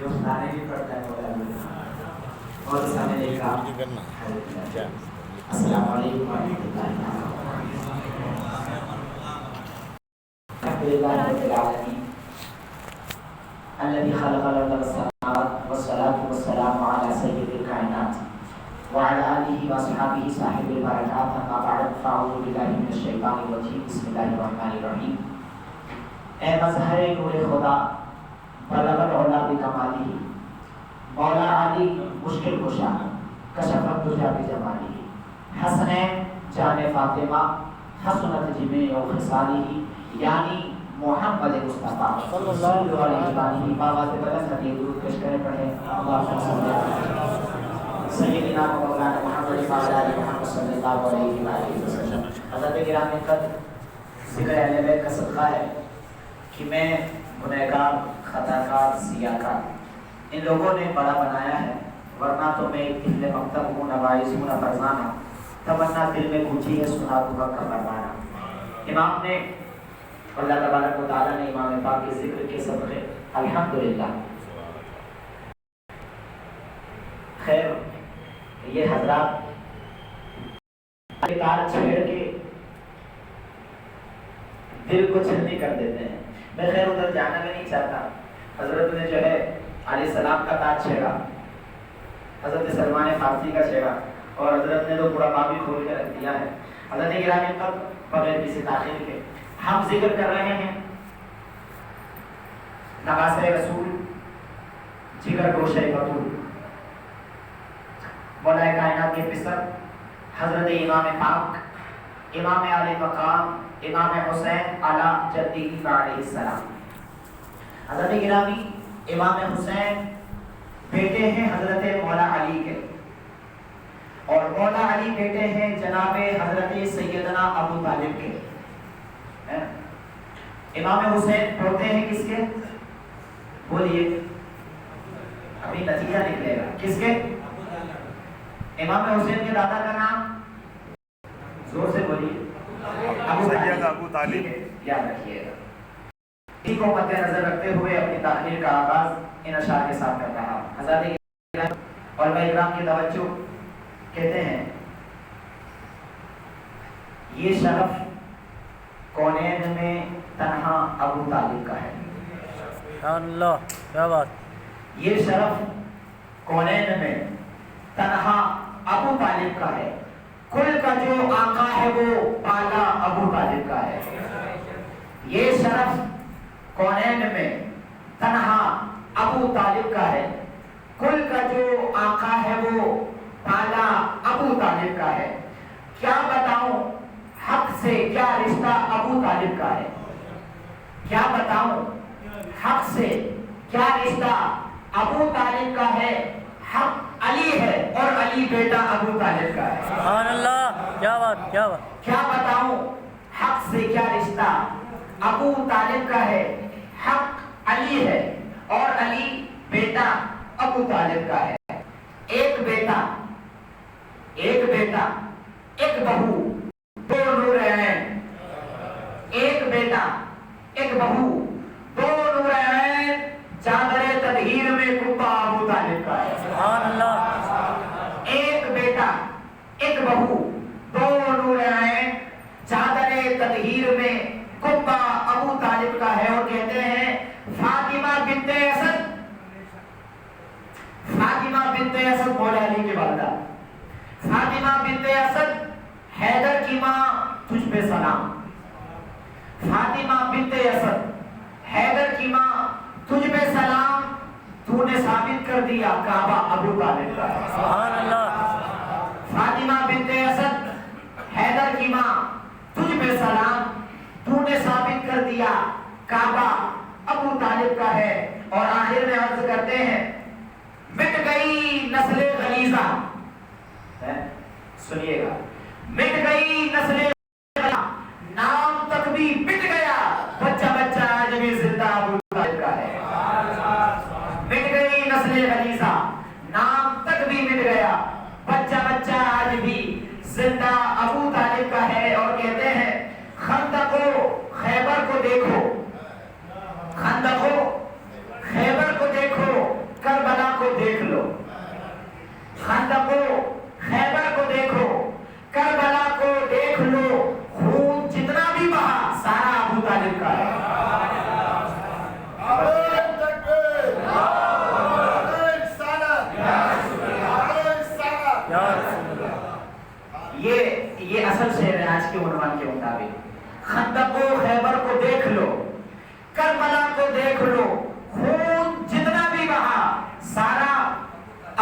جو سنانے بھی پڑتا ہے اور سامنے کا السلام علیکم ورحمۃ اللہ وبرکاتہ. الذي خلق الارض والسماوات والصلاه والسلام على سيد الكائنات وعلى اله واصحابه صاحب البركات. اما بعد فاعوذ بالله من الشيطان الرجيم. بسم الله الرحمن الرحيم. اے مظہر نور خدا بلغ العلا بکمالہ مولا علی مشکل کشا کشف الدجا بجمالہ حسنین جان فاطمہ حسنت جمیع خصالہ یعنی محمد مصطفیٰ صلی اللہ علیہ وآلہ بابا سے بلند حدیث درود پیش کریں پڑھیں. اللہم صلی علی سیدنا مولانا محمد وعلی محمد صلی اللہ علیہ وآلہ وسلم. حضرت گرامی قدر ذکر اہل بیت کا صدقہ ہے کہ میں گنہگار خطاکار سیاکار ان لوگوں نے بڑا بنایا ہے، ورنہ تو میں اہل مکتب ہوں، نواعظ ہوں، نہ فرزانہ. تمنا دل میں گونجی ہے سنا دوں کا فرمانا. امام نے اللہ تبارک و تعالیٰ نے امام پاک کے ذکر کے صدقے الحمدللہ. خیر یہ حضرات تار چھیڑ کے دل کو چھلنی کر دیتے ہیں. میں خیر ادھر جانا بھی نہیں چاہتا. حضرت نے جو ہے علیہ السلام کا تاج چھیڑا، حضرت سلمان فارسی کا چھیڑا، اور حضرت نے تو پورا باب ہی کھول کے رکھ دیا ہے. حضرت گرامی قدر بغیر کسی تاخیر کے ہم ذکر کر رہے ہیں نواسہ رسول جگر گوشہ بطول مولا کائنات کے پسر حضرت امام پاک امام علی مقام امام حسین علی جدی علیہ السلام. حضرت گرامی امام حسین بیٹے ہیں حضرت مولا علی کے، اور مولا علی بیٹے ہیں جناب حضرت سیدنا ابو طالب کے. امام حسین پڑھتے ہیں کس کے؟ بولیے ابھی نتیجہ نکلے گا. کس کے؟ امام حسین کے دادا کا نام زور سے بولیے. ابو طالب. یاد رکھیے گا. اسی کو مد نظر رکھتے ہوئے اپنی تقریر کا آغاز ان اشعار کے ساتھ کر رہا. حضرت علماء اکرام کی توجہ، کہتے ہیں یہ شرف کونین میں تنہا ابو طالب کا ہے. اللہ کیا بات. یہ شرف کونین میں تنہا ابو طالب کا ہے. کل کا جو آقا ہے وہ بالا ابو طالب کا ہے. یہ شرف کونین میں تنہا ابو طالب کا ہے. کل کا جو آقا ہے وہ بالا ابو طالب کا ہے. کیا بتاؤں حق سے کیا رشتہ ابو طالب کا ہے. کیا بتاؤں حق سے کیا رشتہ ابو طالب کا ہے. حق علی ہے اور علی بیٹا ابو طالب کا ہے. سبحان اللہ کیا بات کیا بات. کیا بتاؤں حق سے کیا رشتہ ابو طالب کا ہے. حق علی ہے اور علی بیٹا ابو طالب کا ہے. ایک بیٹا ایک بہو دو نورین. ایک بیٹا ایک بہو دو نورین. چادر تطہیر میں کبا ابو طالب کا ہے. سبحان اللہ. ایک بیٹا ایک بہو دو نورین. چادر تطہیر میں کبا ابو طالب کا ہے. اور کہتے ہیں فاطمہ بنت اسد، فاطمہ بنت اسد مولا علی کی والدہ، فاطمہ بنت اسد حیدر کی ماں تجھ پہ سلام. فاطمہ بنت اسد حیدر کی ماں تجھ پہ سلام. تو نے ثابت کر دیا کعبہ ابو طالب کا ہے. سبحان اللہ. فاطمہ بنت اسد حیدر کی ماں تجھ پہ سلام. تو نے ثابت کر دیا کعبہ ابو طالب کا ہے. اور آخر میں عرض کرتے ہیں مٹ گئی نسل غلیظہ. سنیے گا، مٹ گئی نسل غلیظہ، نام تک بھی مٹ گیا، بچہ بچہ آج بھی زندہ ابو طالب کا ہے. مٹ گئی نسل غلیظہ، نام تک بھی مٹ گیا، بچہ بچہ آج بھی زندہ ابو طالب کا ہے. اور کہتے ہیں خندق و خیبر کو دیکھو، خندق و خیبر کو دیکھو،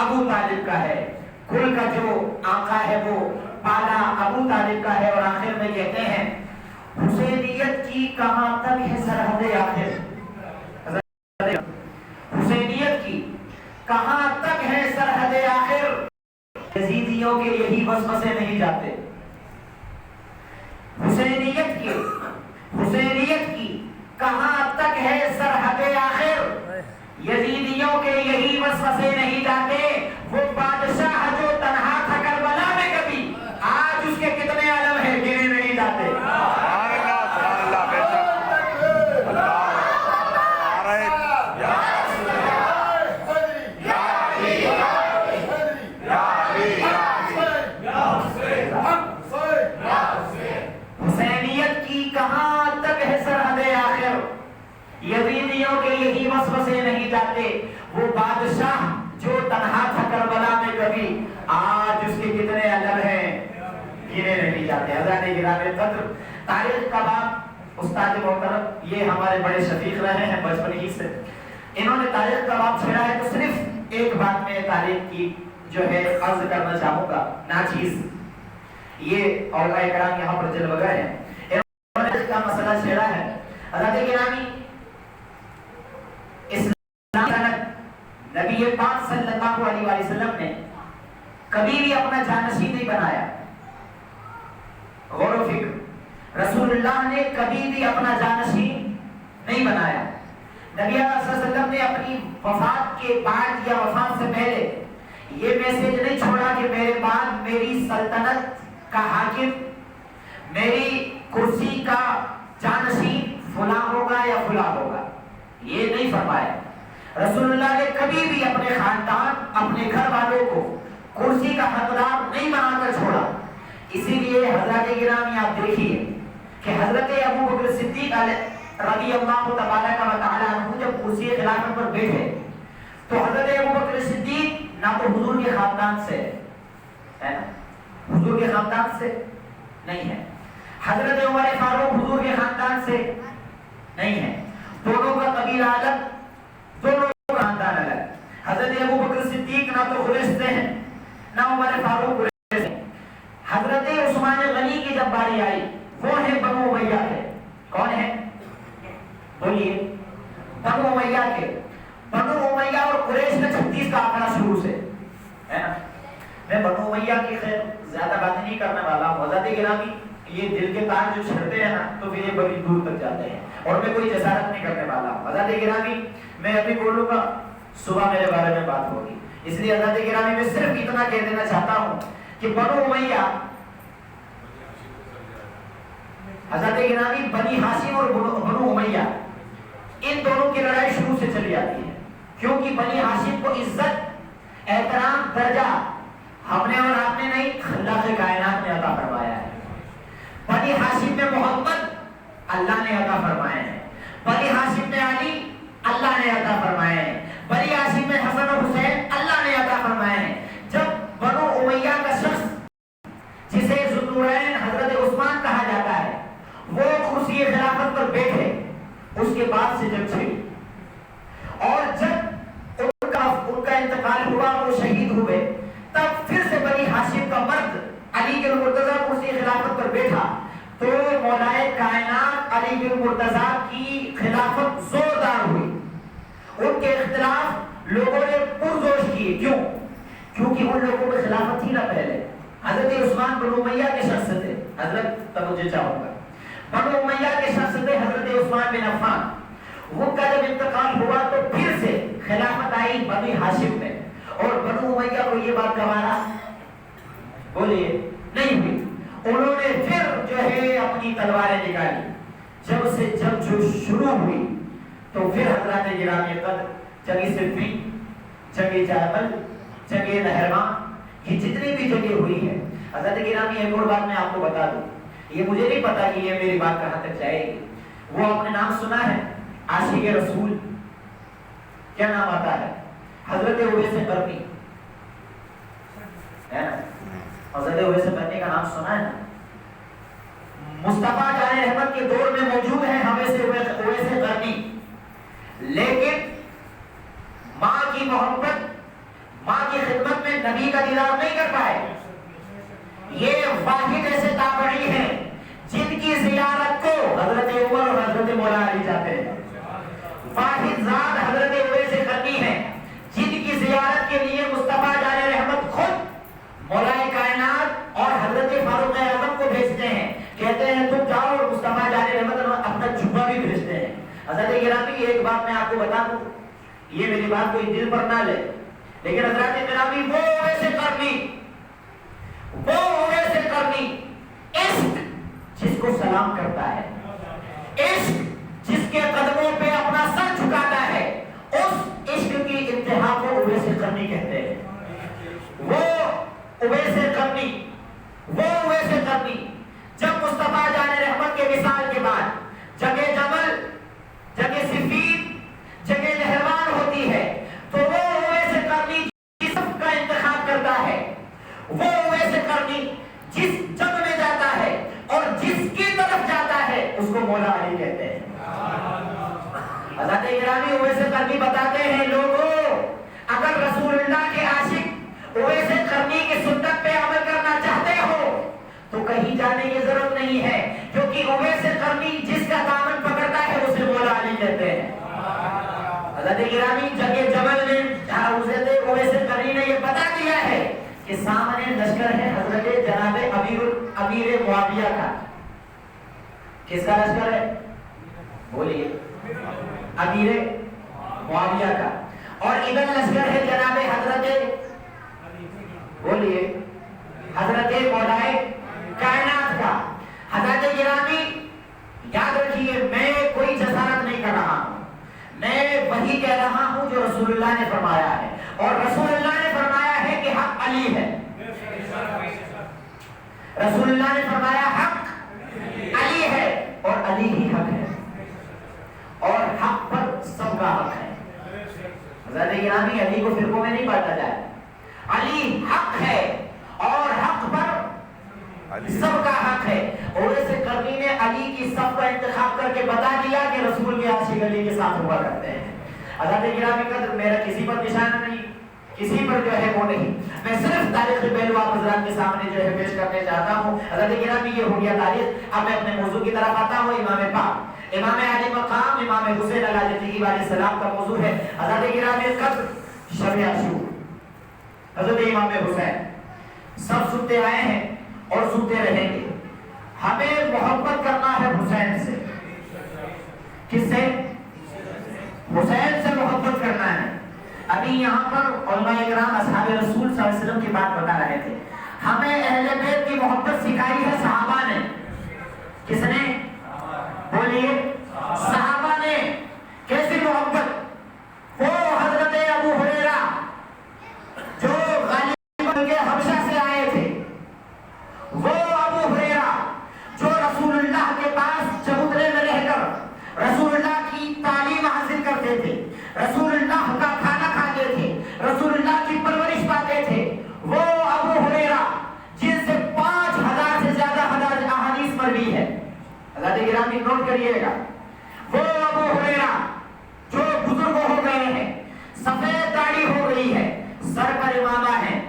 ابو طالب کا ہے، کل کا جو آقا ہے وہ پالا ابو طالب کا ہے، اور آخر میں کہتے ہیں حسینیت کی کہاں تک ہے سرحد آخر، حسینیت کی کہاں تک ہے سرحد آخر، یزیدیوں کے یہی وسوسے نہیں جاتے، حسینیت کی کہاں تک ہے سرحد آخر، یزیدیوں کے یہی وسوسے نہیں جاتے، وہ بادشاہ جو تنہا تھا کربلا میں کبھی، آج اس کے کتنے عالم ہیں گنے نہیں جاتے۔ حسینیت کی کہاں تک ہے سرحد آخر، یزیدیوں کے یہی وسوسے نہیں جاتے، وہ بادشاہ جو تنہا تھا کربلا میں کبھی، آج اس کے کتنے علم ہیں گنے نہیں جاتے۔ حضرات گرامی قدر، تاریخ کا باب استاد محترم یہ ہمارے بڑے شفیق رہے ہیں بچپن ہی سے، انہوں نے تاریخ کا باب چھیڑا ہے، تو صرف ایک بات میں تاریخ کی جو ہے عرض کرنا چاہوں گا، ناچیز یہ علماء کرام یہاں پر جلوگر ہیں، انہوں نے اس کا مسئلہ چھیڑا ہے۔ حضرات گرامی، نبی پاک صلی اللہ علیہ وآلہ وسلم نے کبھی بھی اپنا جانشین نہیں بنایا، غور و فکر، رسول اللہ نے کبھی بھی اپنا جانشین نہیں بنایا، نبی صلی اللہ علیہ وسلم نے اپنی وفات کے بعد یا وفات سے پہلے یہ میسج نہیں چھوڑا کہ میرے بعد میری سلطنت کا حاکم، میری کرسی کا جانشین فلاں ہوگا یا فلاں ہوگا، یہ نہیں فرمایا۔ رسول اللہ نے کبھی بھی اپنے خاندان، اپنے گھر والوں کو کرسی کا حقدار نہیں بنا کر چھوڑا۔ اسی لیے حضرات گرامی آپ دیکھیے کہ حضرت ابو بکر صدیق رضی اللہ تبارک و تعالی عنہ جب کرسی خلافت پر بیٹھے تو حضرت ابو بکر صدیق نہ تو حضور کے خاندان سے ہے نا، حضور کے خاندان سے نہیں ہے، حضرت عمر فاروق حضور کے خاندان سے نہیں ہے، دونوں کا قبیلہ الگ، دونوں کا خاندان الگ، حضرت ابو بکر صدیق نہ تو قریش سے ہیں نہ عمر فاروق قریش سے، حضرت عثمان غنی کی جب باری آئی وہ ہے بنو امیہ کے، کون ہے بولیے، بنو امیہ کے، بنو امیہ اور قریش میں 36 کا آنکڑا شروع سے ہے نا۔ میں بنو امیہ کی خیر زیادہ بات نہیں کرنے والا ہوں، حضرات گرامی یہ دل کے تار جو چھڑتے ہیں نا تو پھر یہ بڑی دور تک جاتے ہیں، اور میں کوئی جسارت نہیں کرنے والا ہوں۔ حضرات گرامی میں ابھی بولوں گا، صبح میرے بارے میں بات ہوگی، اس لیے حضرات گرامی میں صرف اتنا کہہ دینا چاہتا ہوں کہ بنو امیہ، حضرات گرامی بنی ہاشم اور بنو امیہ ان دونوں کی لڑائی شروع سے چلی آتی ہے، کیونکہ بنی ہاشم کو عزت، احترام، درجہ ہم نے اور آپ نے نہیں، اللہ کے کائنات نے عطا فرمایا ہے۔ بنی ہاشم میں محمد اللہ نے عطا فرمائے ہیں، بنی ہاشم میں علی اللہ نے عطا فرمائے ہیں، بنی ہاشم میں حسن اور حسین اللہ نے عطا فرمائے ہیں۔ جب بنو امیہ کا شخص جسے ذوالنورین حضرت عثمان کہا جاتا ہے وہ کرسی خلافت پر بیٹھے، اس کے بعد سے جب چھڑی، اور جب ان کا انتقال ہوا، وہ شہید ہوئے، تب پھر سے بنی ہاشم کا مرد علی بن مرتضیٰ کرسی خلافت پر بیٹھا، تو مولائے کائنات علی بن مرتضیٰ کی خلافت زوردار ہوئی، ان کے اختلاف لوگوں نے پرجوش کیے، کیوں؟ کیونکہ ان لوگوں کی خلافت تھی نہ پہلے، حضرت عثمان بنو امیہ کے شخص تھے، حضرت توجہ چاہوں گا، بنو امیہ کے شخص تھے حضرت عثمان بن عفان، ان کا جب انتقال ہوا تو پھر سے خلافت آئی بنی ہاشم میں، اور بنو امیہ کو یہ بات گوارا بولیے نہیں ہوئی، انہوں نے پھر جو ہے اپنی تلواریں نکالی، جب سے جب جو شروع ہوئی تو پھر حضرات گرامی قدر جنگ صفین، جنگ جعبل، جنگ نہروان، یہ جتنی بھی جنگیں ہوئی ہے، حضرات گرامی ایک اور بات میں آپ کو بتا دوں، یہ مجھے نہیں پتا کہ یہ میری بات کہاں تک جائے گی، وہ آپ نے نام سنا ہے عاشق رسول، کیا نام آتا ہے؟ حضرت اویس قرنی ہے نا، حضرت اویس قرنی کا نام سنا ہے نا، مصطفیٰ جان رحمت کے دور میں موجود ہے اویس قرنی، لیکن ماں کی محبت، ماں کی خدمت میں نبی کا دیدار نہیں کر پائے. یہ واحد ایسے تابعی ہیں جن کی زیارت کو حضرت عمر اور حضرت مولا علی جاتے ہیں. واحد ذات حضرت اویس قرنی ہے جن کی زیارت کے لیے مصطفیٰ جان رحمت خود مولا کائنات اور حضرت فاروق اعظم کو بھیجتے ہیں. کہتے ہیں تم جاؤ، اور مصطفیٰ جان رحمت اپنا جبہ بھی بھیجتے ہیں. حضرت گرامی ایک بات میں آپ کو بتا دوں، یہ میری بات کوئی دل پر نہ لے، لیکن حضرت گرامی وہ اویس قرنی عشق جس کو سلام کرتا ہے، عشق جس کے قدموں پہ اپنا سر جھکاتا ہے، اس عشق کی انتہا کو اویس قرنی کہتے ہیں. وہ اویس قرنی جب مصطفیٰ جان رحمت کے وصال کے بعد جنگ جمل، جنگ صفین، جنگ نہروان ہوتی ہے، تو وہ اویس قرنی جس کا انتخاب کرتا ہے، وہ اویس قرنی جس جنگ میں جاتا ہے اور جس کی طرف جاتا ہے اس کو مولا علی کہتے ہیں. حضرت گرامی اویس قرنی بتاتے ہیں لوگوں، اگر رسول اللہ کے عاشق اویس قرنی کی سنت پہ عمل کرنا چاہتے ہو تو کہیں جانے کی ضرورت نہیں ہے، کیونکہ اویس قرنی جس کا دامن پکڑتا ہے اسے مولا علی کہتے ہیں. حضرت گرامی جنگ جمل میں حضرت اویس قرنی نے یہ بتا دیا ہے کہ سامنے لشکر ہے حضرت جناب امیر معاویہ کا. کس کا لشکر ہے؟ بولیے. امیر معاویہ کا. اور ادھر لشکر ہے جناب حضرت، بولیے، حضرت مولائے کائنات کا. حضرت گرامی یاد رکھیے، میں کوئی جسارت نہیں کر رہا ہوں، میں وہی کہہ رہا ہوں جو رسول اللہ نے فرمایا ہے، اور رسول اللہ نے فرمایا ہے کہ حق علی ہے. رسول اللہ نے فرمایا حق علی ہے اور علی ہی حق ہے، اور حق پر سب کا حق ہے. حضرت گرامی علی کو فرقوں میں نہیں بانٹا جائے، علی حق ہے اور حق پر سب کا حق ہے. اویس قرنی نے علی کی سب کا انتخاب کر کے بتا دیا کہ رسول کے عاشق علی کے ساتھ ہوا کرتے ہیں. حضرت گرامی قدر میرا کسی پر نشانہ نہیں، کسی پر جو ہے وہ نہیں، میں صرف تاریخ پہلو آپ حضرات کے سامنے جو ہے پیش کرنے چاہتا ہوں. حضرت گرامی یہ ہو گیا تاریخ. اب میں اپنے موضوع کی طرف آتا ہوں. امام پاک، امام علی مقام امام حسین علیہ السلام کا موضوع ہے. حضرت گرامی قدر شب عاشور، حضرت امام حسین سب سنتے آئے ہیں اور سنتے رہیں گے. ہمیں محبت کرنا ہے حسین سے. کس سے؟ حسین سے محبت کرنا ہے. ابھی یہاں پر علماء اکرام اصحاب رسول صلی اللہ علیہ وسلم کی بات بتا رہے تھے. ہمیں اہل بیت کی محبت سکھائی ہے صحابہ نے. کس نے؟ بولیے. صحابہ نے. کیسی محبت؟ وہ حضرت ابو ہریرہ جو غالباً کے حبشہ سے آئے تھے، وہ ابو ہریرہ جو رسول اللہ کے پاس چبوترے میں رہ کر رسول اللہ کی تعلیم حاصل کرتے تھے، رسول اللہ کا کھانا کھاتے تھے، رسول اللہ کی پرورش پاتے تھے، وہ ابو ہریرہ جن سے 5000 سے زیادہ احادیث مروی ہے. حضرت گرامی نوٹ کریے گا، وہ ابو ہریرہ جو بزرگ ہو گئے ہیں، سفید داڑھی ہو گئی ہے، سر پر امامہ ہے،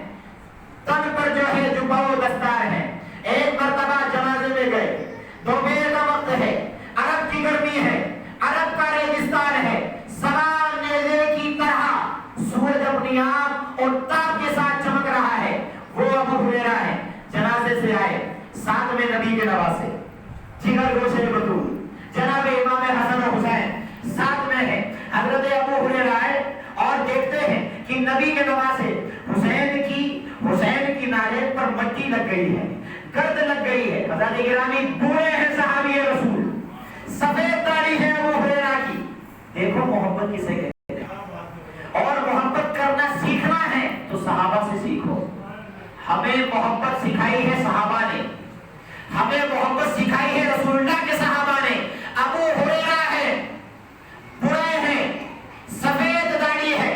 تن پر جو ہے جبہ و دستار ہے. ایک مرتبہ جنازے میں گئے، دوپہر کا وقت ہے، عرب کی گرمی ہے، عرب کا ریگستان ہے، سوار نیزے کی طرح سورج اپنی آنکھ اور تاب کے ساتھ چمک رہا ہے. وہ ابو ہریرہ ہے، جنازے سے آئے، ساتھ میں نبی کے نواسے، جگر گوشے بطول جناب امام حسن و حسین ساتھ میں ہے. حضرت ابو ہریرہ آئے اور دیکھتے ہیں کہ نبی کے نواسے حسین کی نالیت پر مٹی لگ گئی ہے، گرد لگ گئی ہے. حضرت گرامی بوڑھے ہیں صحابی رسول، سفید داڑھی ہے ابو ہریرہ کی. دیکھو محبت کسے کہتے ہیں، اور محبت کرنا سیکھنا ہے تو صحابہ سے سیکھو. ہمیں محبت سکھائی ہے صحابہ نے، ہمیں محبت سکھائی ہے رسول اللہ کے صحابہ نے. ابو ہریرہ ہے، بوڑھے ہیں، سفید داڑھی ہے.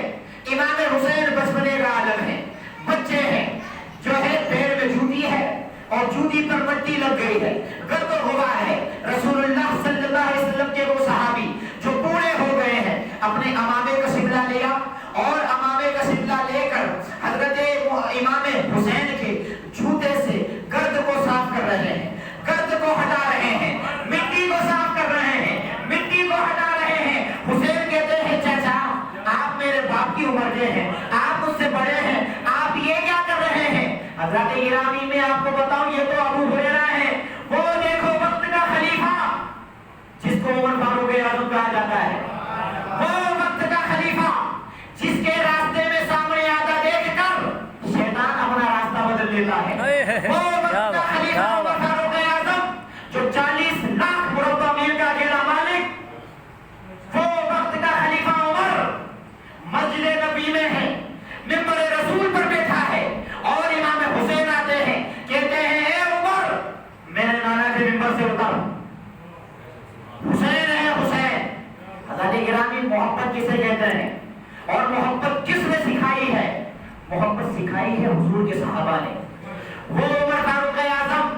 امام حسین بچپنے کا عالم ہے، بچے ہیں، جو ہے پیر میں جوتی ہے اور جوتی پر مٹی لگ گئی ہے، گرد ہوا ہے. رسول اللہ صلی اللہ علیہ وسلم کے وہ صحابی جو بوڑھے ہو گئے ہیں، اپنے امامے کا شملہ لیا اور امامے کا شملہ لے کر عمر کے ہیں, آپ مجھ سے بڑے ہیں, آپ یہ کیا کر رہے ہیں؟ حضرت گرامی میں آپ کو بتاؤں یہ تو ابو ہریرہ ہے, وہ دیکھو وقت کا خلیفہ جس کو عمر فاروق اعظم کہا جاتا ہے, وہ وقت کا خلیفہ جس کے راستے میں سامنے آتا دیکھ کر شیطان اپنا راستہ بدل لیتا ہے, وہ وقت کا خلیفہ عمر فاروق اعظم جو 40 لاکھ مربع میل کا اکیلا مالک, وہ وقت کا خلیفہ عمر مسجد نبی میں ہے, منبر رسول پر بیٹھا ہے, اور امام حسین آتے ہیں, کہتے ہیں اے عمر میرے نانا کے منبر سے اتر, حسین ہے حسین. حضرت گرامی محبت کسے کہتے ہیں اور محبت کس نے سکھائی ہے؟ محبت سکھائی ہے حضور کے صحابہ نے. وہ عمر فاروق اعظم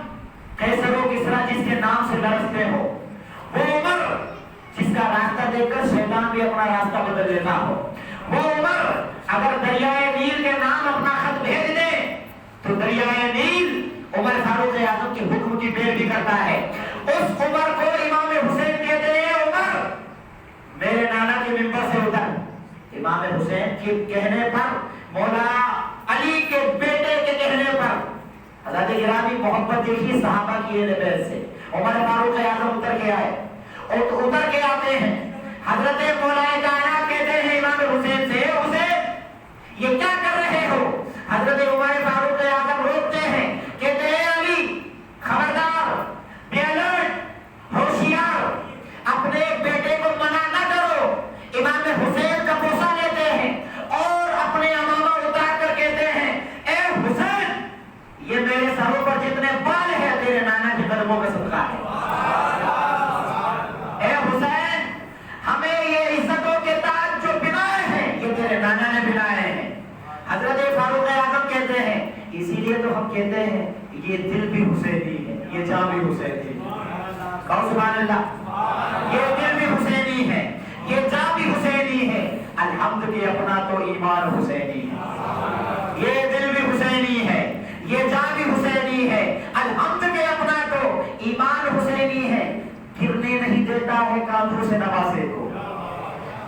قیصر و کسریٰ جس کے نام سے لرزتے ہو, وہ عمر جس کا راستہ دیکھ کر شیطان بھی اپنا راستہ بدل لیتا ہو, وہ عمر اگر دریائے نیل کے نام اپنا خط بھیج دے تو دریائے نیل عمر فاروق اعظم کے حکم کی پیروی کرتا ہے. اس عمر کو امام حسین کہتے ہیں عمر میرے نانا کے منبر سے اتر. امام حسین کے کہنے پر, مولا علی کے بیٹے کے کہنے پر, حضرت گرامی محبت دیکھی صحابہ کی اہل بیت سے, عمر فاروق اعظم اتر کے آئے, اور اتر کے آتے ہیں, حضرت مولا کائنات کہتے ہیں امام حسین سے حسین یہ کیا کر رہے ہو؟ حضرت عمر فاروق اعظم روکتے ہیں, کہتے ہیں علی خبردار, بے الرٹ, ہوشیار, اپنے بیٹے کو منع نہ کرو. امام حسین کا بوسہ لیتے ہیں اور اپنے امامہ اتار کر کہتے ہیں اے حسین یہ میرے سروں پر جتنے بال ہیں تیرے نانا کے قدموں کا صدقہ ہے. اے حسین ہمیں یہ عزتوں کے تاج جو بنائے ہیں یہ تیرے نانا نے بنائے ہیں. حضرت فاروق اعظم کہتے ہیں اسی لیے تو ہم کہتے ہیں یہ دل بھی حسینی ہے, یہ جان بھی حسینی ہے. کہو سبحان اللہ. یہ دل بھی حسینی ہے, یہ جان بھی حسینی ہے, الحمد کے اپنا تو ایمان حسینی ہے. یہ دل بھی حسینی ہے, یہ جان بھی حسینی ہے, الحمد کے اپنا تو ایمان حسینی ہے. گرنے نہیں دیتا ہے کاندھوں سے نوازے کو,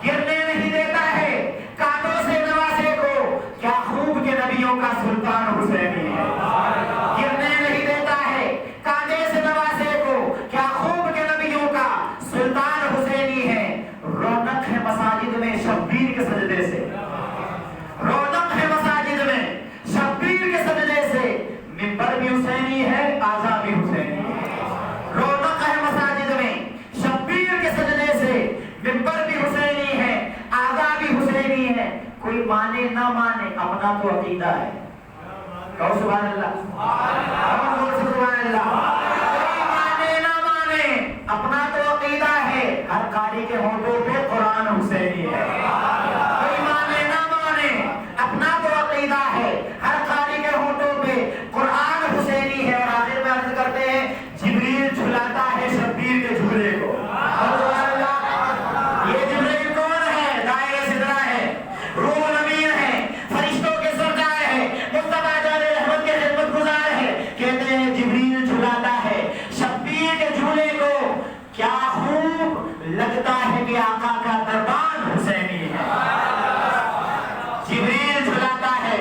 گرنے نہیں دیتا ہے کاندھوں سے نوازے کو, کیا خوب کے نبیوں کا سلطان حسینی ہے. گرنے نہیں دیتا ہے کاندھے سے نوازے کو, کیا خوب کے نبیوں کا سلطان حسینی ہے. رونق ہے مساجد میں شبیر کے سجدے سے, رونق ہے مساجد میں شبیر کے سجدے سے, منبر بھی حسینی ہے اعضا بھی حسینی ہے. رونق ہے مساجد میں شبیر کے سجدے سے, منبر بھی حسینی ہے اعضا بھی حسینی ہے. کوئی مانے نہ مانے اپنا تو عقیدہ ہے. کہو سبحان اللہ. سبحان اللہ. کوئی مانے نہ مانے اپنا تو عقیدہ ہے. ہر قاری کے ہونٹوں پہ قرآن حسینی ہے. کوئی مانے نہ مانے اپنا تو عقیدہ ہے. ہر قاری کے ہونٹوں پہ قرآن حسینی ہے. اور آخر میں عرض کرتے ہیں جبریل جھلاتا ہے شبیر کے جھولے کو. یہ جبریل کون ہے؟ دائرہ سدرہ ہے, روح الامین ہے, فرشتوں کے سردار ہے, مصطفیٰ جان رحمت کے خدمت گزار ہے. کہتے ہیں جبریل جھلاتا ہے شبیر کے جھولے کو, کیا خوب لگتا ہے کہ آقا کا دربان حسینی ہے. جبریل جھلاتا ہے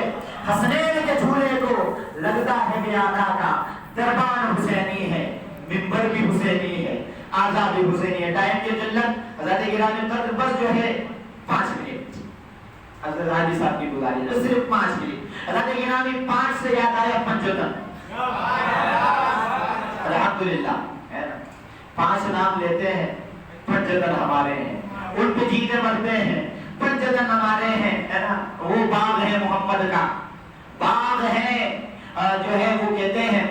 حسنین کے جھولے کو, لگتا ہے کہ آقا کا دربان حسینی ہے. منبر بھی حسینی ہے, اعضا بھی حسینی ہے. ٹائم کی قلت, حضرت گرامی قدر بس جو ہے 5 منٹ, حضرت حاجی صاحب کی گزارش ہے صرف 5 منٹ. حضرت گرامی 5 سے یاد آیا پنجتن, الحمدللہ ہے نا. 5 نام لیتے ہیں, پنجتن ہمارے ہیں, ان پہ جیتے مرتے ہیں. پنجتن ہمارے ہیں ہے نا, وہ باغ ہے محمد کا, باغ ہے جو ہے وہ کہتے ہیں.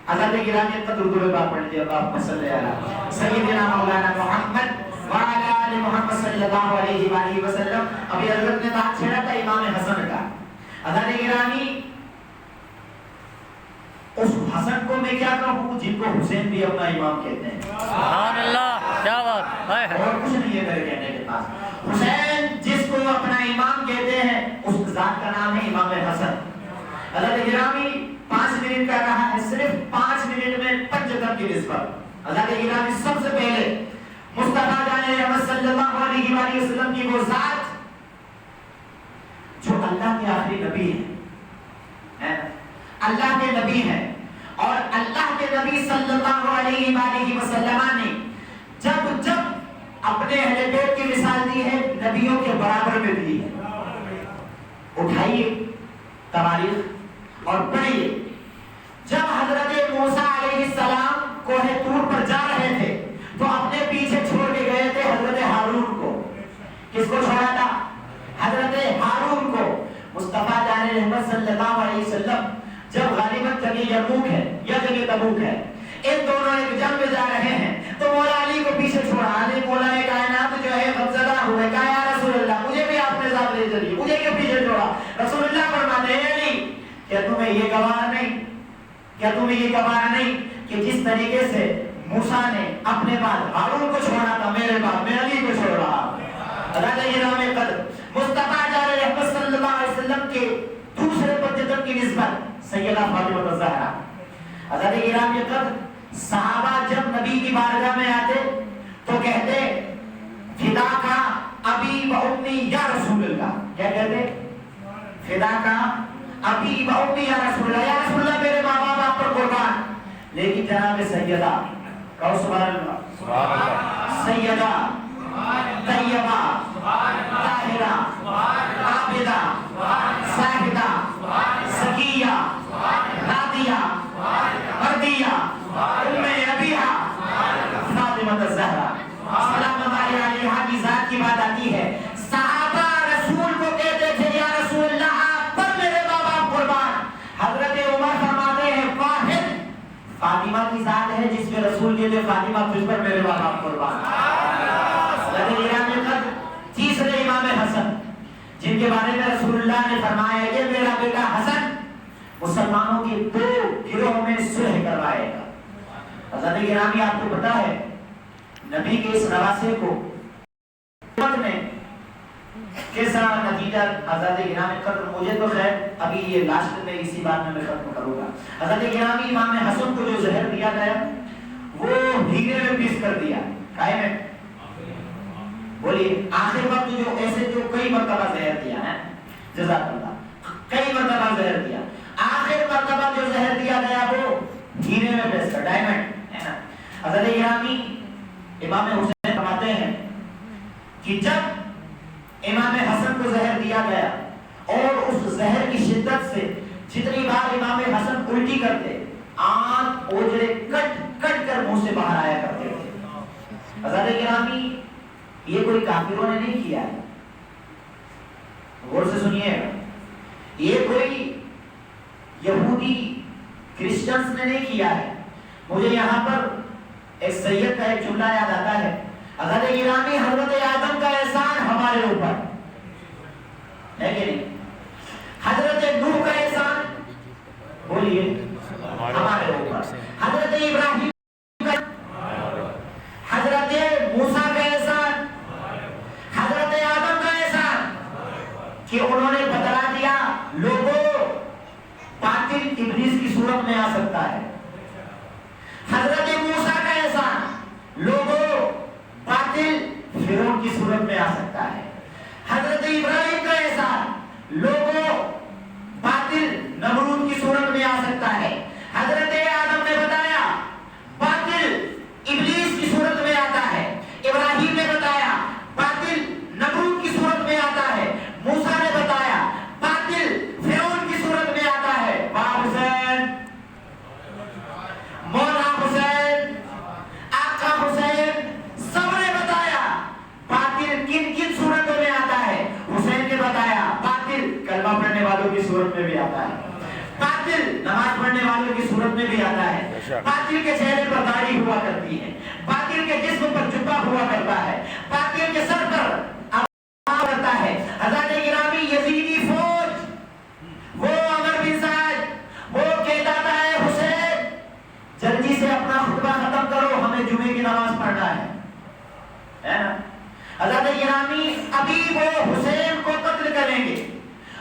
حضرت گرامی قدر درود پڑھ لیجیے. اللہم صلی علی سیدنا مولانا محمد وعلی آل محمد صلی اللہ علیہ وآلہ وسلم. ابھی حضرت نے بات چھیڑا تھا امام حسن کا. حضرت گرامی اس حسن کو میں کیا کہوں جن کو حسین بھی اپنا امام کہتے ہیں. سبحان اللہ, کیا بات. اور کچھ نہیں ہے میرے کہنے کے پاس. حسین جس کو اپنا امام کہتے ہیں اس ذات کا نام ہے امام حسن. حضرت گرامی 5 منٹ کا کہا ہے, صرف 5 منٹ میں پنجتن کی نسبت. حضرت گرامی سب سے پہلے مصطفیٰ جان رحمت صلی اللہ علیہ وآلہ وسلم کی وہ ذات اللہ کے آخری نبی ہیں، اللہ کے نبی ہیں، اور اللہ کے نبی صلی اللہ علیہ وآلہ وسلم نے جب جب اپنے اہل بیت کی مثال دی ہے نبیوں کے برابر میں دی ہے۔ اٹھائیے تواریخ اور پڑھیے، جب حضرت موسیٰ علیہ السلام کوہ طور پر جا رہے تھے تو اپنے پیچھے چھوڑ کے گئے تھے حضرت ہارون کو۔ کس کو چھوڑا تھا؟ حضرت ہارون کو۔ مصطفیٰ جان رحمت صلی اللہ علیہ وسلم جب غالباً جگہ یرموک ہے یا جگہ تبوک ہے، ان دونوں ایک جنگ میں جا رہے ہیں تو مولا علی کو پیچھے چھوڑا۔ علی مولا کائنات جو ہے غمزدہ ہوئے، کہا یا رسول اللہ مجھے بھی آپ نے ساتھ لے چلیے، مجھے کیوں پیچھے چھوڑا؟ رسول اللہ فرماتے ہیں علی کیا تمہیں یہ گوارا نہیں، کیا تمہیں یہ گوارا نہیں کہ جس طریقے سے موسیٰ نے اپنے بعد ہارون کو چھوڑا تھا، میرے بعد میں علی کو چھوڑ رہا ہوں۔ اللہ کرام قدر مصطفیٰ جان رحمت صلی اللہ علیہ وسلم کے دوسرے پنجتن کی نسبت سیدہ فاطمہ الزہرا۔ حضرت کرام قدر صحابہ جب نبی کی بارگاہ میں آتے تو کہتے فدا کا ابی و امی یا رسول اللہ، کیا کہتے؟ فدا کا ابی و امی یا رسول اللہ، یا رسول اللہ میرے ماں باپ آپ پر قربان۔ لیکن جناب سیدہ کہو سبحان اللہ، سیدہ طیبہ طاہرہ عابدہ زاہدہ زکیہ راضیہ مردیہ ام ابیہا فاطمہ الزہرا سلام اللہ علیہا کی ذات کی بات آتی ہے۔ صحابہ رسول کو کہتے تھے یا رسول اللہ آپ پر میرے ماں باپ قربان۔ حضرت عمر فرماتے ہیں واحد فاطمہ کی ذات ہے جس میں رسول کے لیے فاطمہ تجھ پر میرے ماں باپ قربان۔ تیسرے امام حسن جن کے بارے میں رسول اللہ نے فرمایا یہ میرا بیٹا حسن مسلمانوں کی دو گروہوں میں صلح کروائے گا۔ حضرت گرامی آپ کو پتا ہے نبی کے اس نواسے کو میں کیسا نتیجہ حضرت گرامی قدر مجھے تو خیر ابھی یہ لاسٹ میں اسی بات میں ختم کروں گا۔ حضرت گرامی امام حسن کو جو زہر دیا گیا وہ ہیرے میں پیس کر دیا، کائے میں بولیے آخر وقت جو ایسے جو کئی مرتبہ زہر دیا ہے جزاک اللہ، کئی مرتبہ زہر دیا، آخر مرتبہ جو زہر دیا گیا وہ ہیرے میں پیس کر ڈائمنڈ ہے نا۔ حضرت گرامی امام حسین فرماتے ہیں کہ جب امام حسن کو زہر دیا گیا اور اس زہر کی شدت سے جتنی بار امام حسن الٹی کرتے آنکھ اوجڑے کٹ کٹ کر منہ سے باہر آیا کرتے تھے۔ حضرت گرامی یہ کوئی کافروں نے نہیں کیا ہے، غور سے سنیے، یہ کوئی یہودی کرسچنز نے نہیں کیا ہے۔ مجھے یہاں پر ایک سید کا ایک جملہ یاد آتا ہے، حضرت گرامی حضرت آدم کا احسان ہمارے اوپر ہے کہ نہیں، حضرت نوح کا احسان بولیے ہمارے اوپر، حضرت ابراہیم کا، حضرت موسیٰ کا احسان، حضرت آدم کا احسان کہ انہوں نے بتلا دیا لوگوں باطل ابلیس کی صورت میں آ سکتا ہے، حضرت موسیٰ کا احسان لوگوں باطل فرعون کی صورت میں آ سکتا ہے، حضرت ابراہیم کا احسان لوگوں باطل نمرود کی صورت میں آ سکتا ہے، حضرت آدم نے بتایا باطل ابلیس کی صورت میں آتا ہے، ابراہیم نے بتایا باطل نمرود کی صورت میں آتا ہے، موسیٰ نے بتایا باطل فرعون کی صورت میں آتا ہے۔ باپ حسین، مولا حسین، آقا حسین سب نے بتایا باطل کن کن صورتوں میں آتا ہے۔ حسین نے بتایا باطل کلمہ پڑھنے والوں کی صورت میں بھی آتا ہے، باطل نماز پڑھنے والوں کی صورت میں بھی آتا ہے، باطل کے چہرے پر داڑھی ہوا کرتی ہے، باطل کے جسم پر جبہ ہوا کرتا ہے، باطل کے سر پر عبا کرتا ہے۔ حضرت گرامی یزیدی فوج وہ عمر بن سعد وہ کہتا تھا اے حسین جلدی سے اپنا خطبہ ختم کرو ہمیں جمعے کی نماز پڑھنا ہے نا۔ حضرت گرامی ابھی وہ حسین کو قتل کریں گے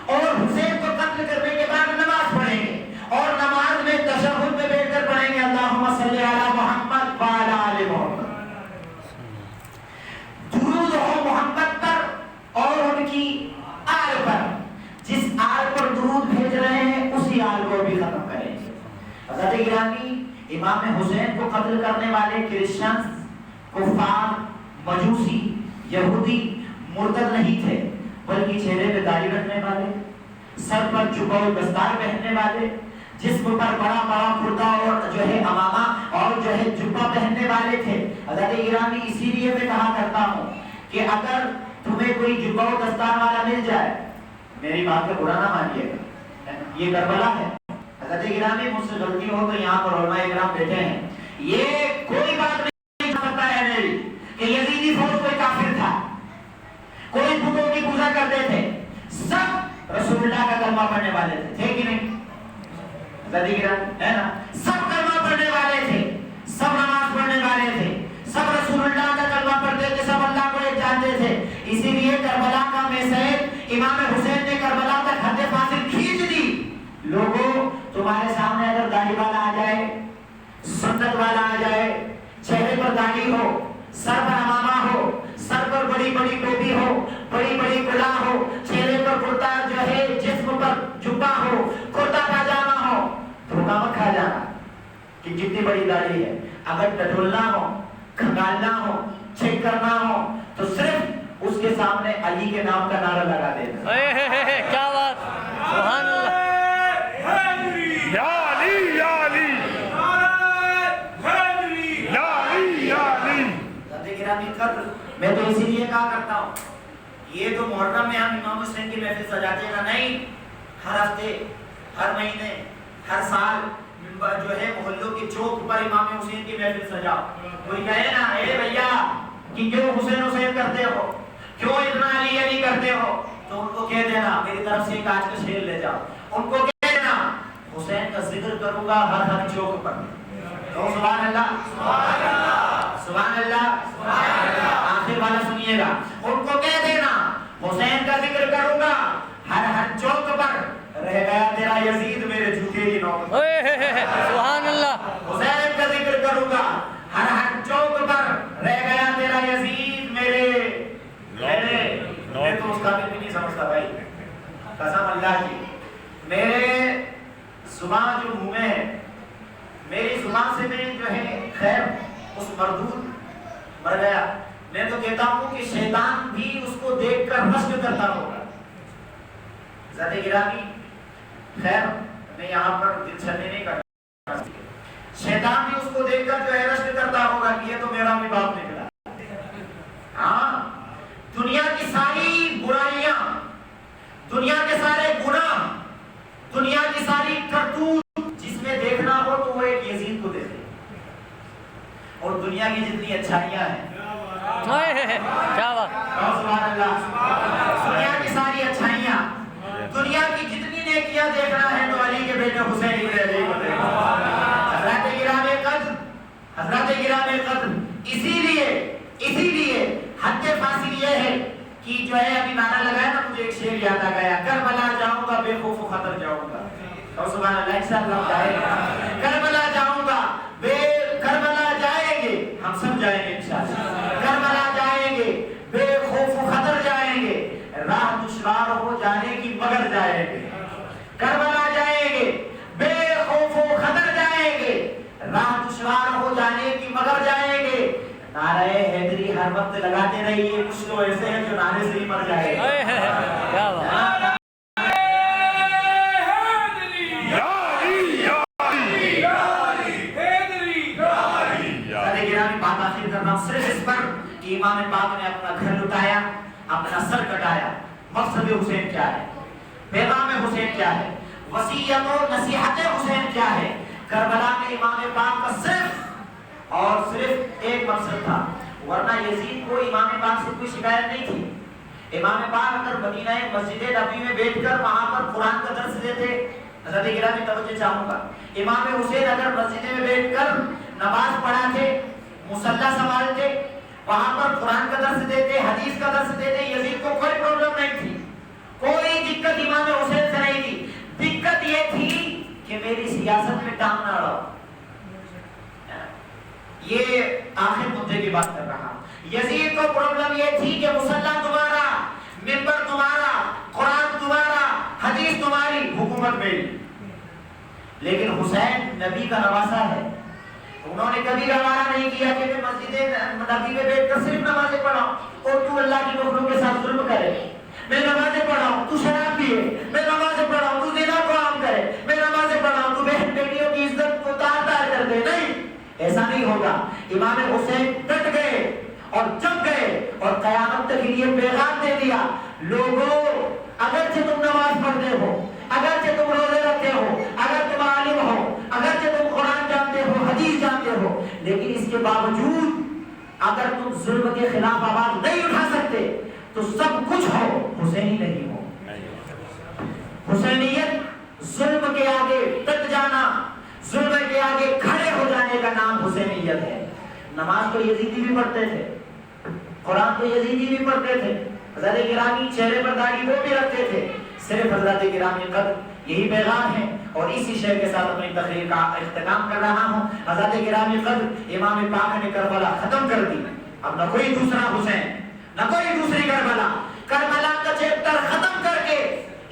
اور حسین کو قتل کرنے کے بعد نماز پڑھیں گے اور نماز میں تشہد میں بیٹھ کر پڑھیں گے اللہم صلی علی محمد وعلی آل محمد، درود ہو محمد حضرت گرامی امام حسین کو قتل کرنے والے کرسچن، کفار، مجوسی، یہودی، مرتد نہیں تھے، بلکہ چہرے پہ داڑھی رکھنے والے، سر پر جبہ و دستار پہننے والے، جسم پر بڑا بڑا کرتا اور جو ہے امامہ اور جو ہے جبہ پہننے والے تھے۔ حضرت گرامی اسی لیے میں کہا کرتا ہوں کہ اگر تمہیں کوئی جبہ و دستار والا مل جائے، میری بات کا برا نہ مانیے گا، یہ کربلا ہے۔ حضرت گرامی مجھ سے غلطی ہو تو یہاں پر علماء کرام بیٹھے ہیں، یہ کوئی بات نہیں سکتا ہے میری کہ یزیدی فوج کوئی کافر تھا، کوئی بتوں کی پوجا کرتے تھے، سب رسول اللہ کا کلمہ پڑھنے والے تھے کہ نہیں؟ حضرت گرامی ہے نا، سب کلمہ پڑھنے والے تھے، سب نماز پڑھنے والے تھے، سب رسول اللہ کا کلمہ پڑھتے تھے، سب اللہ کو ایک جانتے تھے۔ اسی لیے کربلا کا میسیج امام حسین نے کربلا تک حد فاصل کھینچ دی۔ لوگوں تمہارے سامنے اگر داڑھی والا آ جائے، سنت والا آ جائے، چہرے پر داڑھی ہو، سر پر امامہ ہو، سر پر بڑی بڑی ٹوپی ہو، بڑی بڑی کلا ہو، چہرے پر کرتا جو ہے، جسم پر جبہ ہو، کرتا پاجامہ ہو، دھوکہ مت کھا جانا کہ جتنی بڑی داڑھی ہے، اگر ٹٹولنا ہو، کھنگالنا ہو، چیک کرنا ہو تو صرف اس کے سامنے علی کے نام کا نعرہ لگا دینا۔ کیا بات، سبحان اللہ، یا علی یا علی یا علی یا علی۔ حضرت گرامی قدر، میں تو اسی لیے کہا کرتا ہوں، یہ تو محرم میں ہم امام حسین کی محفل سجاتے ہیں نا، نہیں، ہر ہفتے، ہر مہینے، ہر سال جو ہے محلوں کی چوک پر امام حسین کی محفل سجاؤ۔ کوئی کہے نا اے بھیا کہ کیوں حسین حسین کرتے ہو، کیوں اتنا علی علی کرتے ہو، تو ان کو کہہ دینا میری طرف سے ایک آج کا شعر لے جاؤ، ان کو کہہ دینا حسین کا ذکر کروں گا ہر چوک پر۔ تو سبحان اللہ، سبحان اللہ، آخر والا سنیے گا، ان کو کہہ دینا حسین کا ذکر کروں گا ہر چوک پر، رہ گیا تیرا یزید میرے جھوٹے کی نوبت۔ سبحان اللہ، حسین کا ذکر کروں گا ہر چوک پر، رہ گیا تیرا یزید میرے میں تو اس کا بھی نہیں سمجھتا بھائی، قسم اللہ کی، میرے زبان جو منہ میں ہے، میری زبان سے میں جو ہے خیر اس مردود مر گیا، میں تو کہتا ہوں کہ شیطان بھی اس کو دیکھ کر رشک کرتا ہوگا۔ حضرت گرامی خیر میں یہاں پر دل چھلنے نہیں کرتا، شیطان بھی اس کو دیکھ کر جو ہے رشک کرتا ہوگا کہ یہ تو میرا بھی باپ نکلا۔ ہاں، دنیا کی ساری برائیاں، دنیا کے سارے گناہ، دنیا کی ساری کرتوت جس میں دیکھنا ہو تو وہ ایک یزید کو دیکھے، اور دنیا کی جتنی اچھائیاں ہیں، کیا بات، سبحان اللہ، دنیا کی ساری اچھائیاں، دنیا کی جتنی نیکیاں دیکھنا ہے تو علی کے بیٹے حسین ابن علی کو دیکھنا۔ حضرت گرامی قدر، اسی لیے حد فاصل یہ ہے کہ جو ہے ابھی نعرہ لگایا نا، مجھے ایک شعر یاد آ گیا، کربلا جاؤں گا بے خوف و خطر جاؤں گا، اور سبحان اللہ انشاءاللہ جائے گا، کربلا جاؤں گا کربلا جائیں گے، ہم سب جائیں گے انشاءاللہ، کربلا جائیں گے بے خوف و خطر جائیں گے، راہ دشوار ہو جانے کی مگر جائیں گے، کربلا جائیں گے بے خوف و خطر جائیں گے، راہ دشوار ہو جانے کی مگر جائیں گے۔ نعرہ حیدری ہر وقت لگاتے رہیے، کچھ تو ایسے ہیں جو نعرے سے ہی مر جائے گا۔ کیا بات، بات آخر کر رہا ہوں صرف اس پر کہ امام پاک نے اپنا گھر لٹایا، اپنا سر کٹایا، مقصد حسین کیا ہے، پیغام حسین کیا ہے، وصیت و نصیحت حسین کیا ہے۔ کربلا میں امام پاک کا صرف اور صرف ایک مقصد تھا، ورنہ یزید کو امام پاک سے کوئی شکایت نہیں تھی۔ امام پاک اگر مدینہ مسجد نبوی میں بیٹھ کر وہاں پر قرآن کا درس دیتے، حضرت گرامی توجہ چاہوں گا، امام حسین اگر مسجد میں بیٹھ کر نماز پڑھاتے، مصلی سنبھالتے، وہاں پر قرآن کا درس دیتے، حدیث کا درس دیتے، یزید کو کوئی پرابلم نہیں تھی، کوئی دقت امام حسین سے نہیں تھی۔ دقت یہ تھی کہ میری سیاست میں ٹانگ نہ اڑاؤ، یہ آخر مدعے کی بات کر رہا ہوں۔ یزید کو پرابلم یہ تھی کہ مصلی تمہارا، منبر تمہارا، قرآن تمہارا، حدیث تمہاری، حکومت میری۔ لیکن حسین نبی کا نواسا ہے، انہوں نے کبھی گوارا نہیں کیا کہ میں مسجد نبی میں بیٹھ کر صرف نمازیں پڑھاؤں اور تو اللہ کی مخلوق کے ساتھ ظلم کرے، میں نمازیں پڑھاؤں تو شراب پیے، میں نمازیں پڑھاؤں تو زنا کو عام کرے، میں نمازیں پڑھاؤں تو بہن بیٹیوں کی عزت کو تار تار کر دے. نہیں، ایسا نہیں ہوگا. امام حسین ڈٹ گئے اور جم گئے اور قیامت تک یہ پیغام دے دیا، لوگوں اگرچہ تم نماز پڑھتے ہو، اگرچہ تم روزے رکھتے ہو، اگر تم عالم ہو، اگرچہ تم قرآن جانتے ہو، حدیث جانتے ہو، لیکن اس کے باوجود اگر تم ظلم کے خلاف آواز نہیں اٹھا سکتے تو سب کچھ ہو، حسینی نہیں ہو. حسینیت ظلم کے آگے ڈٹ جانا، ظلم کے آگے کھڑے ہو جانے کا نام حسینیت ہے. نماز تو یزیدی بھی پڑھتے تھے، قرآن تو یزیدی بھی پڑھتے تھے، حضرت گرامی چہرے پر داڑھی وہ بھی رکھتے تھے. صرف حضرت گرامی قدر یہی پیغام ہے اور اسی شعر کے ساتھ اپنی تقریر کا اختتام کر رہا ہوں. حضرت گرامی قدر امام پاک نے کربلا ختم کر دی، اب نہ کوئی دوسرا حسین، نہ کوئی دوسری کربلا. کربلا کا چیپٹر ختم کر کے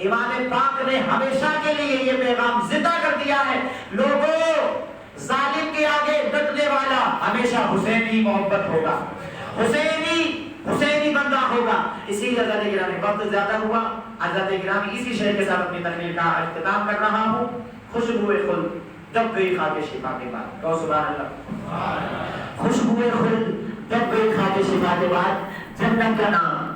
امام پاک نے ہمیشہ کے لیے یہ پیغام زندہ کر دیا ہے، لوگوں ظالم کے آگے ڈٹنے والا ہمیشہ حسینی محبت ہوگا، حسینی بندہ ہوگا. اسی لیے حضرت گرامی وقت زیادہ ہوا، حضرت گرامی اسی شعر کے ساتھ اپنی تقریر کا اختتام کر رہا ہوں. خوشبوئے خلد جب گئی خاک شفا کے بعد، کہو سبحان اللہ. خوشبوئے خلد جب گئی خاک شفا کے بعد، جنت کا نام